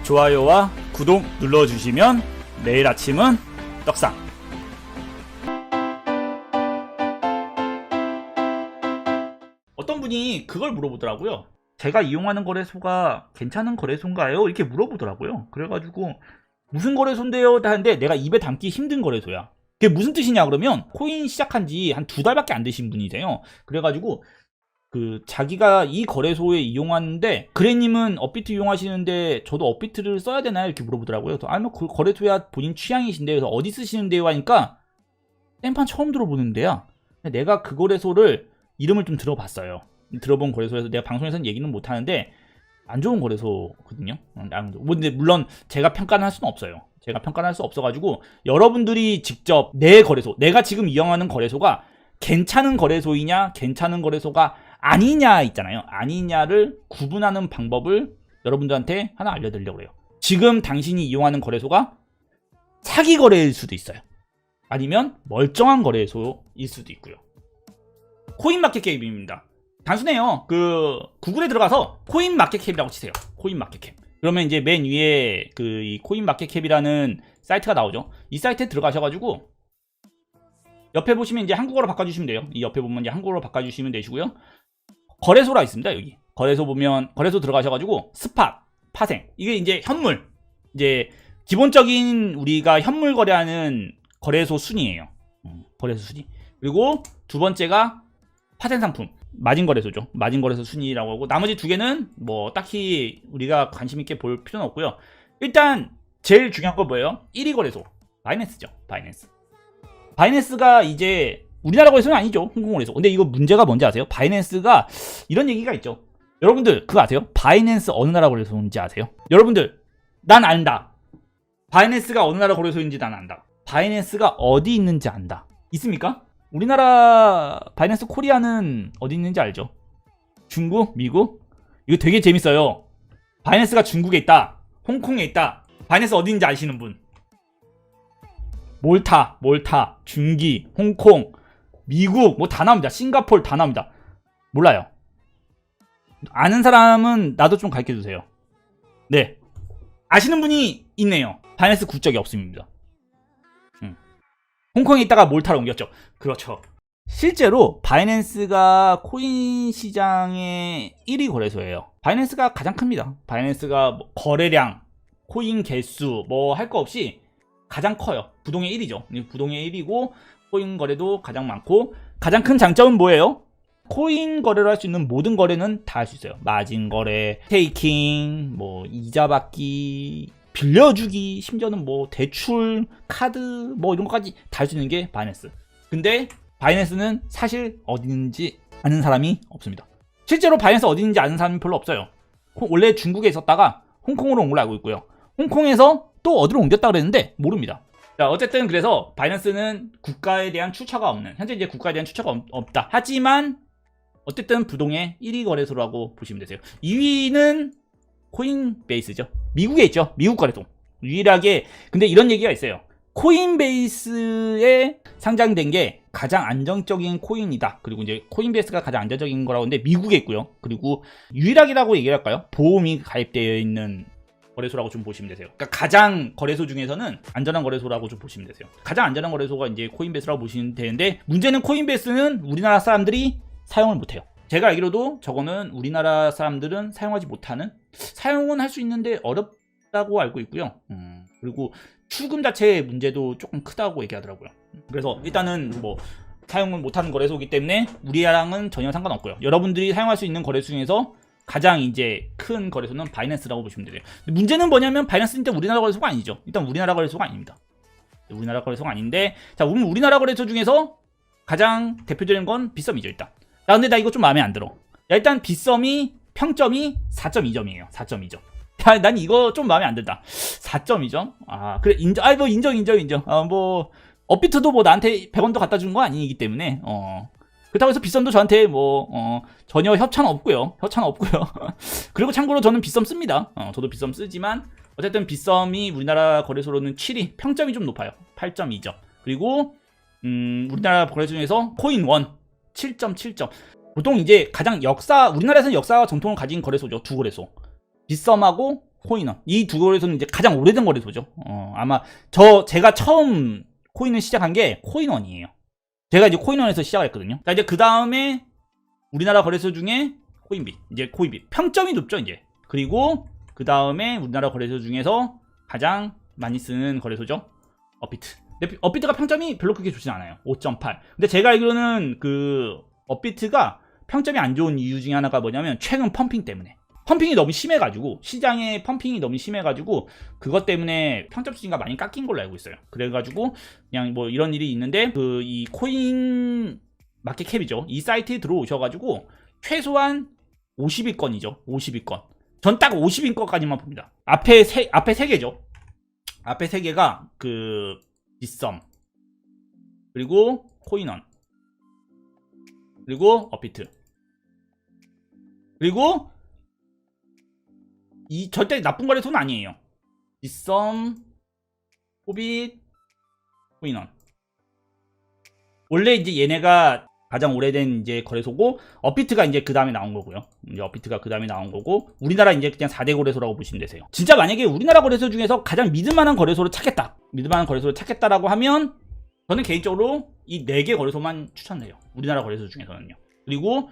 좋아요와 구독 눌러주시면 매일 아침은 떡상. 어떤 분이 그걸 물어보더라고요. 제가 이용하는 거래소가 괜찮은 거래소인가요? 이렇게 물어보더라고요. 그래가지고 무슨 거래소인데요? 하는데 내가 입에 담기 힘든 거래소야. 그게 무슨 뜻이냐 그러면 코인 시작한 지 한 2달밖에 안 되신 분이세요. 그래가지고 자기가 이 거래소에 이용하는데 그래님은 업비트 이용하시는데 저도 업비트를 써야 되나요? 이렇게 물어보더라고요. 그래서 뭐 그 거래소야 본인 취향이신데 그래서 어디 쓰시는데요? 하니까 땜판 처음 들어보는데요. 내가 그 거래소를 이름을 좀 들어봤어요. 들어본 거래소에서 내가 방송에서는 얘기는 못하는데 안 좋은 거래소거든요. 근데 물론 제가 평가는 할 수는 없어요. 제가 평가는 할 수 없어가지고 여러분들이 직접 내 거래소, 내가 지금 이용하는 거래소가 괜찮은 거래소이냐 괜찮은 거래소가 아니냐 있잖아요. 아니냐를 구분하는 방법을 여러분들한테 하나 알려드리려고 해요. 지금 당신이 이용하는 거래소가 사기 거래일 수도 있어요. 아니면 멀쩡한 거래소일 수도 있고요. 코인마켓캡입니다. 단순해요. 구글에 들어가서 코인마켓캡이라고 치세요. 코인마켓캡. 그러면 이제 맨 위에 이 코인마켓캡이라는 사이트가 나오죠. 이 사이트에 들어가셔가지고 옆에 보시면 이제 한국어로 바꿔주시면 돼요. 이 옆에 보면 이제 한국어로 바꿔주시면 되시고요. 거래소라 있습니다. 여기 거래소 보면 거래소 들어가셔가지고 스팟, 파생 이게 이제 현물, 이제 기본적인 우리가 현물 거래하는 거래소 순위예요. 거래소 순위. 그리고 두 번째가 파생 상품, 마진 거래소죠. 마진 거래소 순위라고 하고 나머지 두 개는 뭐 딱히 우리가 관심 있게 볼 필요는 없고요. 일단 제일 중요한 건 뭐예요? 1위 거래소 바이낸스죠. 바이낸스가 이제 우리나라 거래소는 아니죠. 홍콩 거래소. 근데 이거 문제가 뭔지 아세요? 바이낸스가 이런 얘기가 있죠. 여러분들 그거 아세요? 바이낸스 어느 나라 거래소인지 아세요? 여러분들 난 안다. 바이낸스가 어느 나라 거래소인지 난 안다. 바이낸스가 어디 있는지 안다. 있습니까? 우리나라 바이낸스 코리아는 어디 있는지 알죠? 중국? 미국? 이거 되게 재밌어요. 바이낸스가 중국에 있다. 홍콩에 있다. 바이낸스 어디 있는지 아시는 분? 몰타, 중기, 홍콩, 미국 뭐 다 나옵니다. 싱가포르 다 나옵니다. 몰라요. 아는 사람은 나도 좀 가르쳐주세요. 네, 아시는 분이 있네요. 바이낸스 국적이 없습니다. 홍콩에 있다가 몰타로 옮겼죠. 그렇죠. 실제로 바이낸스가 코인 시장의 1위 거래소예요. 바이낸스가 가장 큽니다. 바이낸스가 뭐 거래량, 코인 개수 뭐 할 거 없이 가장 커요. 부동의 1위죠. 부동의 1위고 코인 거래도 가장 많고 가장 큰 장점은 뭐예요? 코인 거래를 할 수 있는 모든 거래는 다 할 수 있어요. 마진 거래, 스테이킹, 뭐 이자 받기, 빌려주기, 심지어는 뭐 대출, 카드 뭐 이런 것까지 다 할 수 있는 게 바이낸스. 근데 바이낸스는 사실 어디 있는지 아는 사람이 없습니다. 실제로 바이낸스 어디 있는지 아는 사람이 별로 없어요. 원래 중국에 있었다가 홍콩으로 온 걸로 알고 있고요. 홍콩에서 또 어디로 옮겼다 그랬는데 모릅니다. 자, 어쨌든 그래서 바이낸스는 국가에 대한 출처가 없는, 현재 이제 국가에 대한 출처가 없다. 하지만 어쨌든 부동의 1위 거래소라고 보시면 되세요. 2위는 코인베이스죠. 미국에 있죠. 미국 거래소. 유일하게. 근데 이런 얘기가 있어요. 코인베이스에 상장된 게 가장 안정적인 코인이다. 그리고 이제 코인베이스가 가장 안정적인 거라고 하는데 미국에 있고요. 그리고 유일하게라고 얘기할까요? 보험이 가입되어 있는 거래소라고 좀 보시면 되세요. 그러니까 가장 거래소 중에서는 안전한 거래소라고 좀 보시면 되세요. 가장 안전한 거래소가 이제 코인베이스라고 보시면 되는데 문제는 코인베이스는 우리나라 사람들이 사용을 못해요. 제가 알기로도 저거는 우리나라 사람들은 사용하지 못하는, 사용은 할 수 있는데 어렵다고 알고 있고요. 그리고 출금 자체의 문제도 조금 크다고 얘기하더라고요. 그래서 일단은 뭐 사용을 못하는 거래소이기 때문에 우리랑은 전혀 상관없고요. 여러분들이 사용할 수 있는 거래소 중에서 가장 이제 큰 거래소는 바이낸스라고 보시면 돼요. 문제는 뭐냐면 바이낸스는 일단 우리나라 거래소가 아니죠. 일단 우리나라 거래소가 아닙니다. 우리나라 거래소가 아닌데, 자, 우리나라 거래소 중에서 가장 대표적인 건 빗썸이죠, 일단. 야, 근데 나 이거 좀 마음에 안 들어. 야, 일단 빗썸이 평점이 4.2점이에요. 4.2점. 야, 난 이거 좀 마음에 안 든다. 4.2점? 아, 그래, 뭐 인정. 뭐 업비트도 뭐 나한테 100원도 갖다 준 거 아니기 때문에 그렇다고 해서 빗썸도 저한테 뭐 전혀 협찬 없고요. 그리고 참고로 저는 빗썸 씁니다. 저도 빗썸 쓰지만 어쨌든 빗썸이 우리나라 거래소로는 7위, 평점이 좀 높아요. 8.2점. 그리고 우리나라 거래소 중에서 코인원 7.7점. 보통 이제 가장 우리나라에서는 역사와 전통을 가진 거래소죠. 두 거래소. 빗썸하고 코인원. 이 두 거래소는 이제 가장 오래된 거래소죠. 아마 제가 처음 코인을 시작한 게 코인원이에요. 제가 이제 코인원에서 시작을 했거든요. 자, 이제 그 다음에 우리나라 거래소 중에 코인빗. 이제 코인빗. 평점이 높죠, 이제. 그리고 그 다음에 우리나라 거래소 중에서 가장 많이 쓰는 거래소죠. 업비트. 근데 업비트가 평점이 별로 그렇게 좋진 않아요. 5.8. 근데 제가 알기로는 그 업비트가 평점이 안 좋은 이유 중에 하나가 뭐냐면 최근 펌핑 때문에. 펌핑이 너무 심해가지고, 시장의 펌핑이 너무 심해가지고 그것 때문에 평점 수준가 많이 깎인 걸로 알고 있어요. 그래가지고 그냥 뭐 이런 일이 있는데 이 코인 마켓캡이죠. 이 사이트에 들어오셔가지고 최소한 50위권이죠. 50위권. 전 딱 50위권까지만 봅니다. 앞에 세 개죠. 앞에 세 개가 그 빗썸, 그리고 코인원, 그리고 업비트, 그리고 이 절대 나쁜 거래소는 아니에요. 빗썸, 코빗, 코인원. 원래 이제 얘네가 가장 오래된 이제 거래소고, 업비트가 이제 그 다음에 나온 거고요. 이제 업비트가 그 다음에 나온 거고, 우리나라 이제 그냥 4대 거래소라고 보시면 되세요. 진짜 만약에 우리나라 거래소 중에서 가장 믿을만한 거래소를 찾겠다. 믿을만한 거래소를 찾겠다라고 하면, 저는 개인적으로 이 4개 거래소만 추천해요. 우리나라 거래소 중에서는요. 그리고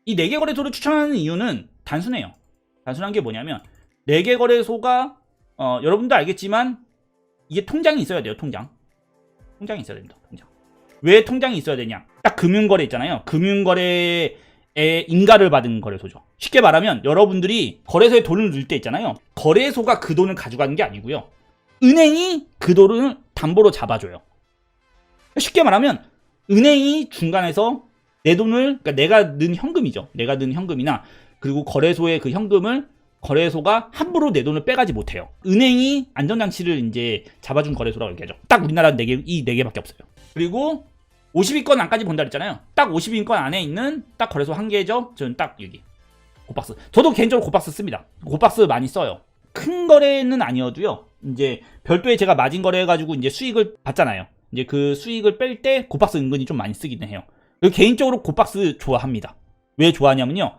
이 4개 거래소를 추천하는 이유는 단순해요. 단순한 게 뭐냐면, 4개 거래소가, 여러분도 알겠지만, 이게 통장이 있어야 돼요, 통장. 통장이 있어야 됩니다, 통장. 왜 통장이 있어야 되냐? 딱 금융거래 있잖아요. 금융거래에 인가를 받은 거래소죠. 쉽게 말하면 여러분들이 거래소에 돈을 넣을 때 있잖아요. 거래소가 그 돈을 가져가는 게 아니고요. 은행이 그 돈을 담보로 잡아줘요. 쉽게 말하면 은행이 중간에서 내 돈을, 그러니까 내가 넣은 현금이죠. 내가 넣은 현금이나 그리고 거래소의 그 현금을 거래소가 함부로 내 돈을 빼가지 못해요. 은행이 안전장치를 이제 잡아준 거래소라고 얘기하죠. 딱 우리나라 이 4개밖에 없어요. 그리고 50위권 안까지 본다 그랬잖아요. 딱 50위권 안에 있는 딱 거래소 한 개죠. 저는 딱 여기 고박스. 저도 개인적으로 고박스 씁니다. 고박스 많이 써요. 큰 거래는 아니어도요. 이제 별도의 제가 마진 거래 해가지고 이제 수익을 받잖아요. 이제 그 수익을 뺄 때 고박스 은근히 좀 많이 쓰기는 해요. 그리고 개인적으로 고박스 좋아합니다. 왜 좋아하냐면요.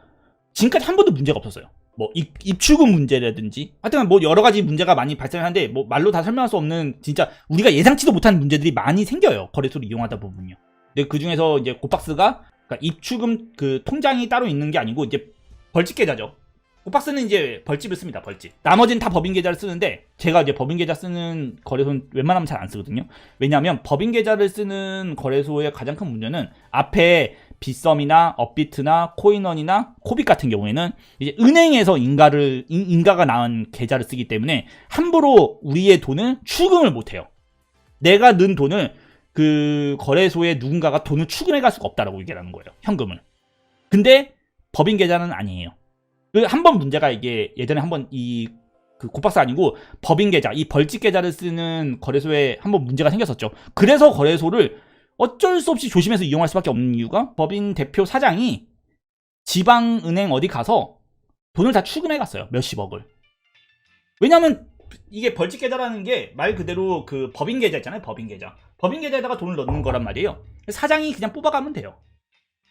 지금까지 한 번도 문제가 없었어요. 뭐 입출금 문제라든지 하여튼 뭐 여러 가지 문제가 많이 발생하는데 뭐 말로 다 설명할 수 없는 진짜 우리가 예상치도 못한 문제들이 많이 생겨요. 거래소를 이용하다 보면요. 근데 그 중에서 이제 고박스가 그러니까 입출금 그 통장이 따로 있는 게 아니고 이제 벌집 계좌죠. 고박스는 이제 벌집을 씁니다. 벌집. 나머지는 다 법인 계좌를 쓰는데 제가 이제 법인 계좌 쓰는 거래소는 웬만하면 잘 안 쓰거든요. 왜냐하면 법인 계좌를 쓰는 거래소의 가장 큰 문제는 앞에 빗썸이나 업비트나 코인원이나 코빗 같은 경우에는 이제 은행에서 인가가 나온 계좌를 쓰기 때문에 함부로 우리의 돈을 출금을 못해요. 내가 넣은 돈을 그 거래소에 누군가가 돈을 출금해 갈 수가 없다라고 얘기하는 거예요. 현금을. 근데 법인 계좌는 아니에요. 한 번 문제가 이게 예전에 한번 그 고박스 아니고 법인 계좌, 이 벌집 계좌를 쓰는 거래소에 한번 문제가 생겼었죠. 그래서 거래소를 어쩔 수 없이 조심해서 이용할 수밖에 없는 이유가 법인 대표 사장이 지방은행 어디 가서 돈을 다 출금해 갔어요. 몇십억을. 왜냐면 이게 벌집 계좌라는 게 말 그대로 그 법인 계좌 있잖아요. 법인 계좌. 법인 계좌에다가 돈을 넣는 거란 말이에요. 사장이 그냥 뽑아가면 돼요.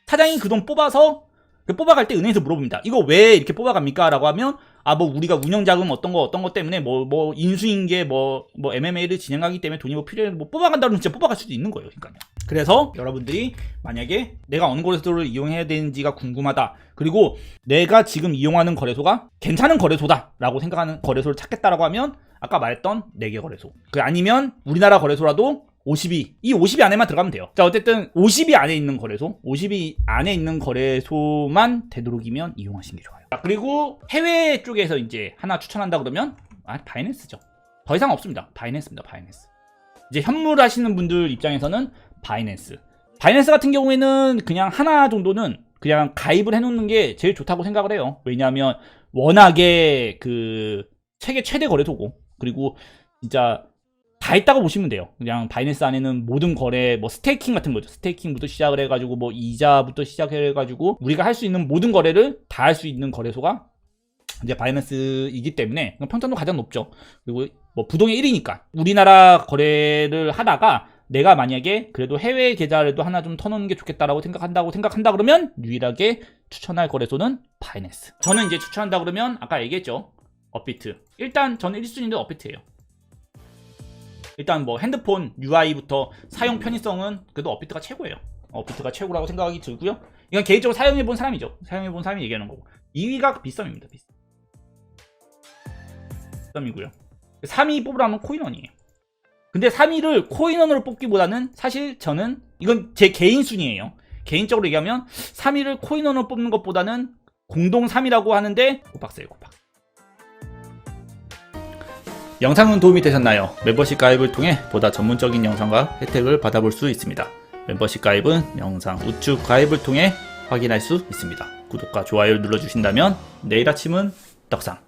사장이 그 돈 뽑아서 뽑아갈 때 은행에서 물어봅니다. 이거 왜 이렇게 뽑아갑니까? 라고 하면 뭐 우리가 운영자금 어떤 거 때문에 뭐 인수인계 뭐 MMA를 진행하기 때문에 돈이 뭐 필요해서 뭐 뽑아간다면 진짜 뽑아갈 수도 있는 거예요. 그러니까요. 그래서 여러분들이 만약에 내가 어느 거래소를 이용해야 되는지가 궁금하다. 그리고 내가 지금 이용하는 거래소가 괜찮은 거래소다 라고 생각하는 거래소를 찾겠다라고 하면 아까 말했던 4개 거래소. 아니면 우리나라 거래소라도 50위, 이 50위 안에만 들어가면 돼요. 자, 어쨌든 50위 안에 있는 거래소, 50위 안에 있는 거래소만 되도록이면 이용하시는 게 좋아요. 자, 그리고 해외 쪽에서 이제 하나 추천한다 그러면 바이낸스죠. 더 이상 없습니다. 바이낸스입니다. 바이낸스. 이제 현물 하시는 분들 입장에서는 바이낸스. 바이낸스 같은 경우에는 그냥 하나 정도는 그냥 가입을 해놓는 게 제일 좋다고 생각을 해요. 왜냐하면 워낙에 그 세계 최대 거래소고, 그리고 진짜 다 있다고 보시면 돼요. 그냥 바이낸스 안에는 모든 거래, 뭐 스테이킹 같은 거죠. 스테이킹부터 시작을 해가지고 뭐 이자부터 시작해가지고 우리가 할 수 있는 모든 거래를 다 할 수 있는 거래소가 이제 바이낸스이기 때문에 평점도 가장 높죠. 그리고 뭐 부동의 1위니까 우리나라 거래를 하다가 내가 만약에 그래도 해외 계좌라도 하나 좀 터놓는 게 좋겠다라고 생각한다 그러면 유일하게 추천할 거래소는 바이낸스. 저는 이제 추천한다 그러면 아까 얘기했죠. 업비트. 일단 저는 1순위는 업비트예요. 일단 뭐 핸드폰 UI부터 사용 편의성은 그래도 업비트가 최고예요. 업비트가 최고라고 생각이 들고요. 이건 개인적으로 사용해본 사람이죠. 사용해본 사람이 얘기하는 거고. 2위가 빗썸입니다. 빗썸이고요. 3위 뽑으라면 코인원이에요. 근데 3위를 코인원으로 뽑기보다는 사실 저는 이건 제 개인 순위예요. 개인적으로 얘기하면 3위를 코인원으로 뽑는 것보다는 공동 3위라고 하는데 고박스예요. 고박. 영상은 도움이 되셨나요? 멤버십 가입을 통해 보다 전문적인 영상과 혜택을 받아볼 수 있습니다. 멤버십 가입은 영상 우측 가입을 통해 확인할 수 있습니다. 구독과 좋아요를 눌러주신다면 내일 아침은 떡상.